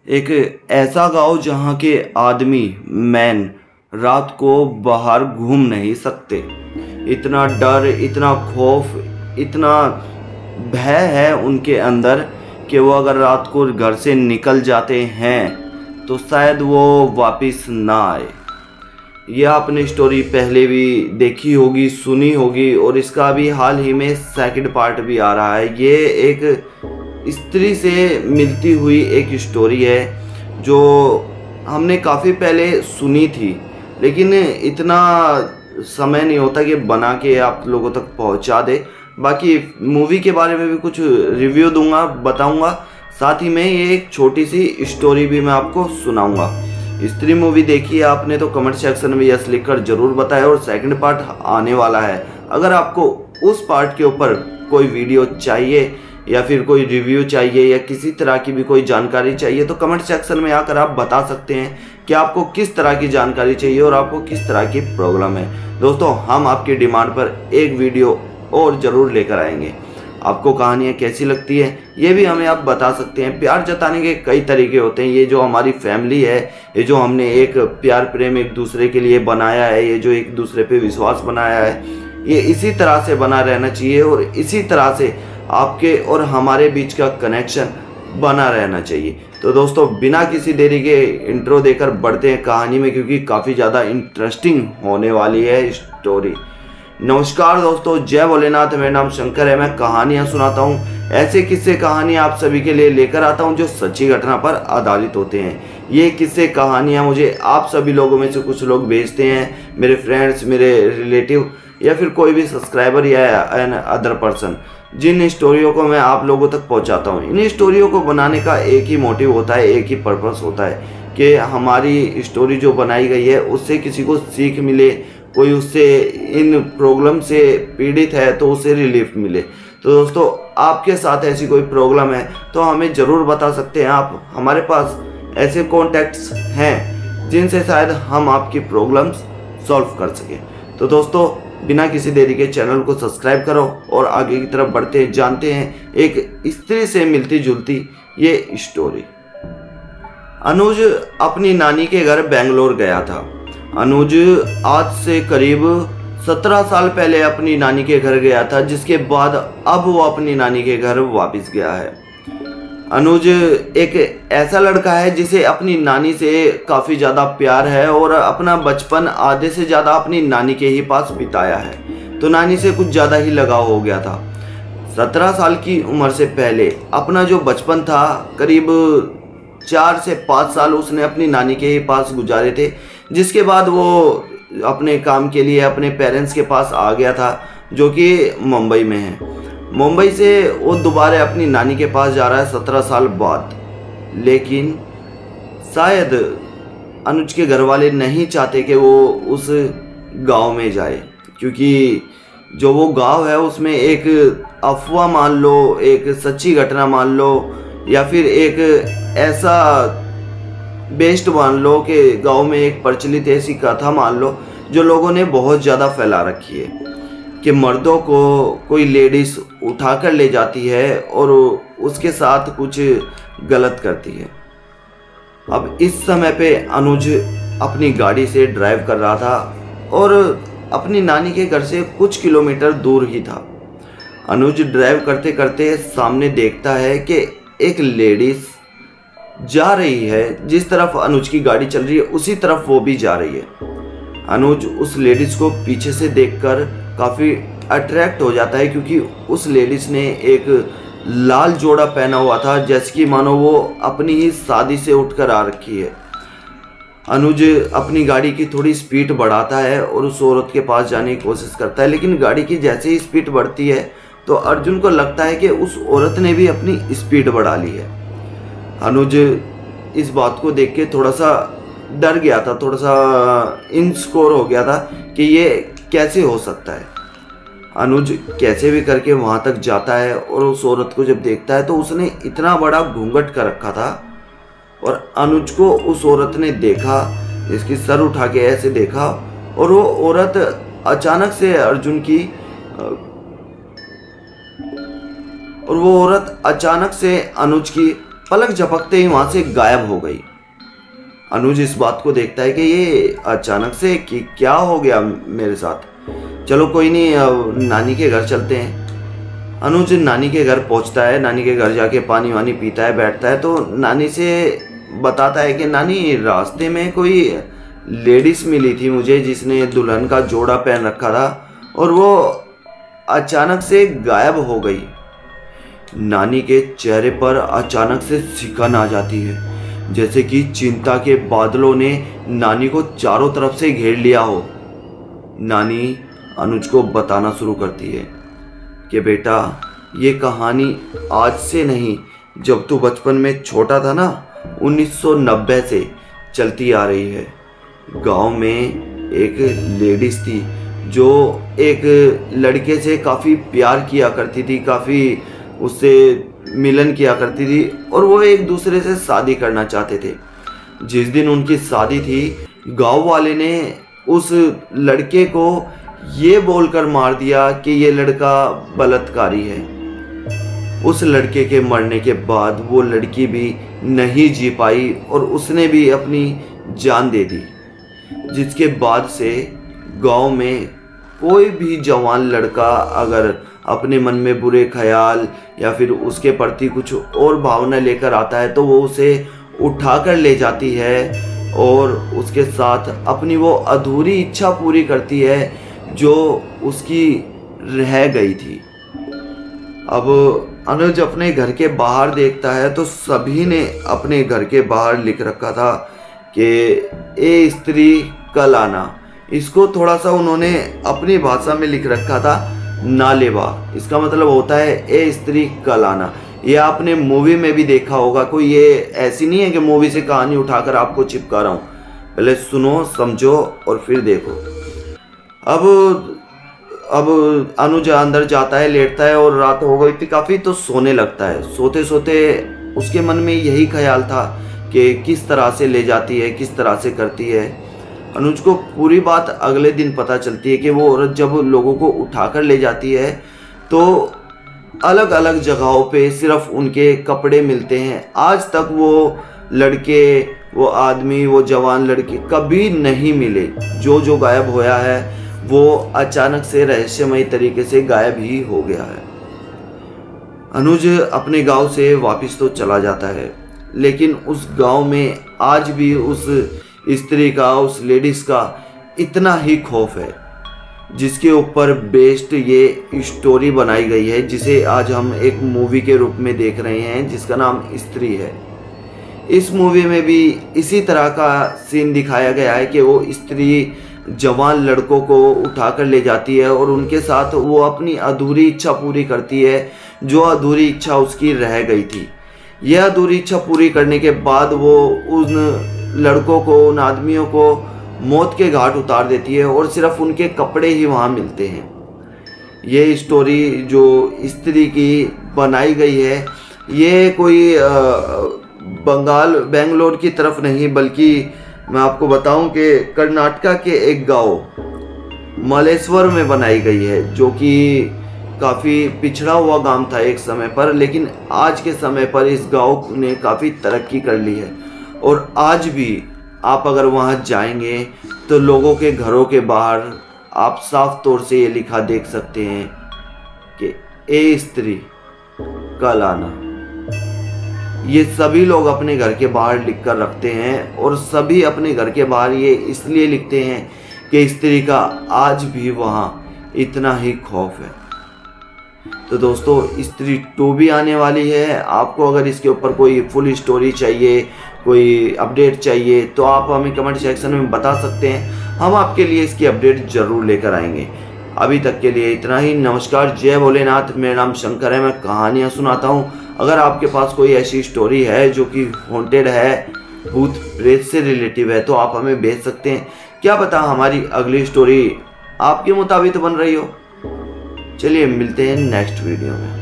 एक ऐसा गांव जहां के आदमी मैन रात को बाहर घूम नहीं सकते। इतना डर, इतना खौफ, इतना भय है उनके अंदर कि वो अगर रात को घर से निकल जाते हैं तो शायद वो वापस ना आए। ये आपने स्टोरी पहले भी देखी होगी, सुनी होगी, और इसका भी हाल ही में सेकंड पार्ट भी आ रहा है। ये एक स्त्री से मिलती हुई एक स्टोरी है जो हमने काफ़ी पहले सुनी थी, लेकिन इतना समय नहीं होता कि बना के आप लोगों तक पहुंचा दे। बाकी मूवी के बारे में भी कुछ रिव्यू दूंगा, बताऊंगा, साथ ही में ये एक छोटी सी स्टोरी भी मैं आपको सुनाऊंगा। स्त्री मूवी देखी है आपने तो कमेंट सेक्शन में यस लिखकर जरूर बताएं। और सेकंड पार्ट आने वाला है। अगर आपको उस पार्ट के ऊपर कोई वीडियो चाहिए या फिर कोई रिव्यू चाहिए या किसी तरह की भी कोई जानकारी चाहिए तो कमेंट सेक्शन में आकर आप बता सकते हैं कि आपको किस तरह की जानकारी चाहिए और आपको किस तरह की प्रॉब्लम है। दोस्तों, हम आपकी डिमांड पर एक वीडियो और ज़रूर लेकर आएंगे। आपको कहानियाँ कैसी लगती है ये भी हमें आप बता सकते हैं। प्यार जताने के कई तरीके होते हैं। ये जो हमारी फैमिली है, ये जो हमने एक प्यार प्रेम एक दूसरे के लिए बनाया है, ये जो एक दूसरे पे विश्वास बनाया है, ये इसी तरह से बना रहना चाहिए और इसी तरह से आपके और हमारे बीच का कनेक्शन बना रहना चाहिए। तो दोस्तों, बिना किसी देरी के इंट्रो देकर बढ़ते हैं कहानी में, क्योंकि काफ़ी ज़्यादा इंटरेस्टिंग होने वाली है स्टोरी। नमस्कार दोस्तों, जय भोलेनाथ। मेरा नाम शंकर है। मैं कहानियाँ सुनाता हूँ, ऐसे किस्से कहानियाँ आप सभी के लिए लेकर आता हूँ जो सच्ची घटना पर आधारित होते हैं। ये किस्से कहानियाँ मुझे आप सभी लोगों में से कुछ लोग भेजते हैं, मेरे फ्रेंड्स, मेरे रिलेटिव या फिर कोई भी सब्सक्राइबर या एन अदर पर्सन, जिन स्टोरियों को मैं आप लोगों तक पहुंचाता हूं। इन स्टोरियों को बनाने का एक ही मोटिव होता है, एक ही पर्पस होता है कि हमारी स्टोरी जो बनाई गई है उससे किसी को सीख मिले, कोई उससे इन प्रॉब्लम से पीड़ित है तो उसे रिलीफ मिले। तो दोस्तों, आपके साथ ऐसी कोई प्रॉब्लम है तो हमें ज़रूर बता सकते हैं आप। हमारे पास ऐसे कॉन्टैक्ट्स हैं जिनसे शायद हम आपकी प्रॉब्लम्स सॉल्व कर सकें। तो दोस्तों, बिना किसी देरी के चैनल को सब्सक्राइब करो और आगे की तरफ बढ़ते हैं, जानते हैं एक स्त्री से मिलती जुलती ये स्टोरी। अनुज अपनी नानी के घर बेंगलोर गया था। अनुज आज से करीब 17 साल पहले अपनी नानी के घर गया था, जिसके बाद अब वो अपनी नानी के घर वापस गया है। अनुज एक ऐसा लड़का है जिसे अपनी नानी से काफ़ी ज़्यादा प्यार है और अपना बचपन आधे से ज़्यादा अपनी नानी के ही पास बिताया है, तो नानी से कुछ ज़्यादा ही लगाव हो गया था। 17 साल की उम्र से पहले अपना जो बचपन था, करीब 4 से 5 साल उसने अपनी नानी के ही पास गुजारे थे, जिसके बाद वो अपने काम के लिए अपने पेरेंट्स के पास आ गया था, जो कि मुंबई में है। मुंबई से वो दोबारा अपनी नानी के पास जा रहा है 17 साल बाद। लेकिन शायद अनुज के घर वाले नहीं चाहते कि वो उस गांव में जाए, क्योंकि जो वो गांव है उसमें एक अफवाह मान लो, एक सच्ची घटना मान लो, या फिर एक ऐसा बेस्ट मान लो कि गांव में एक प्रचलित ऐसी कथा मान लो जो लोगों ने बहुत ज़्यादा फैला रखी है कि मर्दों को कोई लेडीज़ उठाकर ले जाती है और उसके साथ कुछ गलत करती है। अब इस समय पे अनुज अपनी गाड़ी से ड्राइव कर रहा था और अपनी नानी के घर से कुछ किलोमीटर दूर ही था। अनुज ड्राइव करते करते सामने देखता है कि एक लेडीज़ जा रही है। जिस तरफ अनुज की गाड़ी चल रही है उसी तरफ वो भी जा रही है। अनुज उस लेडीज़ को पीछे से देखकर काफ़ी अट्रैक्ट हो जाता है, क्योंकि उस लेडीज़ ने एक लाल जोड़ा पहना हुआ था, जैसे कि मानो वो अपनी ही शादी से उठकर आ रखी है। अनुज अपनी गाड़ी की थोड़ी स्पीड बढ़ाता है और उस औरत के पास जाने की कोशिश करता है, लेकिन गाड़ी की जैसे ही स्पीड बढ़ती है तो अर्जुन को लगता है कि उस औरत ने भी अपनी स्पीड बढ़ा ली है। अनुज इस बात को देख के थोड़ा सा डर गया था, थोड़ा सा इनसिक्योर हो गया था कि ये कैसे हो सकता है। अनुज कैसे भी करके वहाँ तक जाता है और उस औरत को जब देखता है तो उसने इतना बड़ा घूंघट कर रखा था और अनुज को उस औरत ने देखा, इसकी सर उठा के ऐसे देखा, और वो औरत अचानक से अर्जुन की और वो औरत अचानक से अनुज की पलक झपकते ही वहां से गायब हो गई। अनुज इस बात को देखता है कि ये अचानक से कि क्या हो गया मेरे साथ। चलो कोई नहीं, अब नानी के घर चलते हैं। अनुज नानी के घर पहुंचता है। नानी के घर जाके पानी वानी पीता है, बैठता है, तो नानी से बताता है कि नानी रास्ते में कोई लेडीज मिली थी मुझे जिसने दुल्हन का जोड़ा पहन रखा था और वो अचानक से गायब हो गई। नानी के चेहरे पर अचानक से सिकन आ जाती है, जैसे कि चिंता के बादलों ने नानी को चारों तरफ से घेर लिया हो। नानी अनुज को बताना शुरू करती है कि बेटा ये कहानी आज से नहीं, जब तू बचपन में छोटा था ना 1990 से चलती आ रही है। गांव में एक लेडीज थी जो एक लड़के से काफ़ी प्यार किया करती थी, काफ़ी उससे मिलन किया करती थी और वो एक दूसरे से शादी करना चाहते थे। जिस दिन उनकी शादी थी, गांव वाले ने उस लड़के को ये बोलकर मार दिया कि ये लड़का बलात्कारी है। उस लड़के के मरने के बाद वो लड़की भी नहीं जी पाई और उसने भी अपनी जान दे दी, जिसके बाद से गांव में कोई भी जवान लड़का अगर अपने मन में बुरे ख्याल या फिर उसके प्रति कुछ और भावना लेकर आता है तो वो उसे उठाकर ले जाती है और उसके साथ अपनी वो अधूरी इच्छा पूरी करती है जो उसकी रह गई थी। अब अनुज अपने घर के बाहर देखता है तो सभी ने अपने घर के बाहर लिख रखा था कि ए स्त्री कल आना। इसको थोड़ा सा उन्होंने अपनी भाषा में लिख रखा था नालेबा। इसका मतलब होता है ए स्त्री कल आना। ये आपने मूवी में भी देखा होगा, कोई ये ऐसी नहीं है कि मूवी से कहानी उठाकर आपको चिपका रहा हूँ। पहले सुनो, समझो और फिर देखो। अब अनुज अंदर जाता है, लेटता है और रात हो गई थी काफ़ी, तो सोने लगता है। सोते सोते उसके मन में यही ख्याल था कि किस तरह से ले जाती है, किस तरह से करती है। अनुज को पूरी बात अगले दिन पता चलती है कि वो औरत जब लोगों को उठाकर ले जाती है तो अलग अलग जगहों पे सिर्फ उनके कपड़े मिलते हैं। आज तक वो लड़के, वो आदमी, वो जवान लड़के कभी नहीं मिले। जो गायब होया है वो अचानक से रहस्यमय तरीके से गायब ही हो गया है। अनुज अपने गांव से वापस तो चला जाता है, लेकिन उस गांव में आज भी उस स्त्री का, उस लेडीज का इतना ही खौफ है, जिसके ऊपर बेस्ड ये स्टोरी बनाई गई है, जिसे आज हम एक मूवी के रूप में देख रहे हैं, जिसका नाम स्त्री है। इस मूवी में भी इसी तरह का सीन दिखाया गया है कि वो स्त्री जवान लड़कों को उठाकर ले जाती है और उनके साथ वो अपनी अधूरी इच्छा पूरी करती है, जो अधूरी इच्छा उसकी रह गई थी। यह अधूरी इच्छा पूरी करने के बाद वो उन लड़कों को, उन आदमियों को मौत के घाट उतार देती है और सिर्फ उनके कपड़े ही वहाँ मिलते हैं। ये स्टोरी जो स्त्री की बनाई गई है, ये कोई बेंगलोर की तरफ नहीं, बल्कि मैं आपको बताऊं कि कर्नाटका के एक गांव मलेश्वर में बनाई गई है, जो कि काफ़ी पिछड़ा हुआ गांव था एक समय पर, लेकिन आज के समय पर इस गांव ने काफ़ी तरक्की कर ली है। और आज भी आप अगर वहां जाएंगे तो लोगों के घरों के बाहर आप साफ तौर से ये लिखा देख सकते हैं कि ए स्त्री कल आना। ये सभी लोग अपने घर के बाहर लिख कर रखते हैं और सभी अपने घर के बाहर ये इसलिए लिखते हैं कि स्त्री का आज भी वहाँ इतना ही खौफ है। तो दोस्तों, स्त्री 2 भी आने वाली है। आपको अगर इसके ऊपर कोई फुल स्टोरी चाहिए, कोई अपडेट चाहिए, तो आप हमें कमेंट सेक्शन में बता सकते हैं। हम आपके लिए इसकी अपडेट ज़रूर लेकर आएंगे। अभी तक के लिए इतना ही। नमस्कार, जय भोलेनाथ। मेरा नाम शंकर है, मैं कहानियाँ सुनाता हूँ। अगर आपके पास कोई ऐसी स्टोरी है जो कि हॉन्टेड है, भूत प्रेत से रिलेटिव है, तो आप हमें भेज सकते हैं। क्या पता हमारी अगली स्टोरी आपके मुताबिक बन रही हो। चलिए मिलते हैं नेक्स्ट वीडियो में।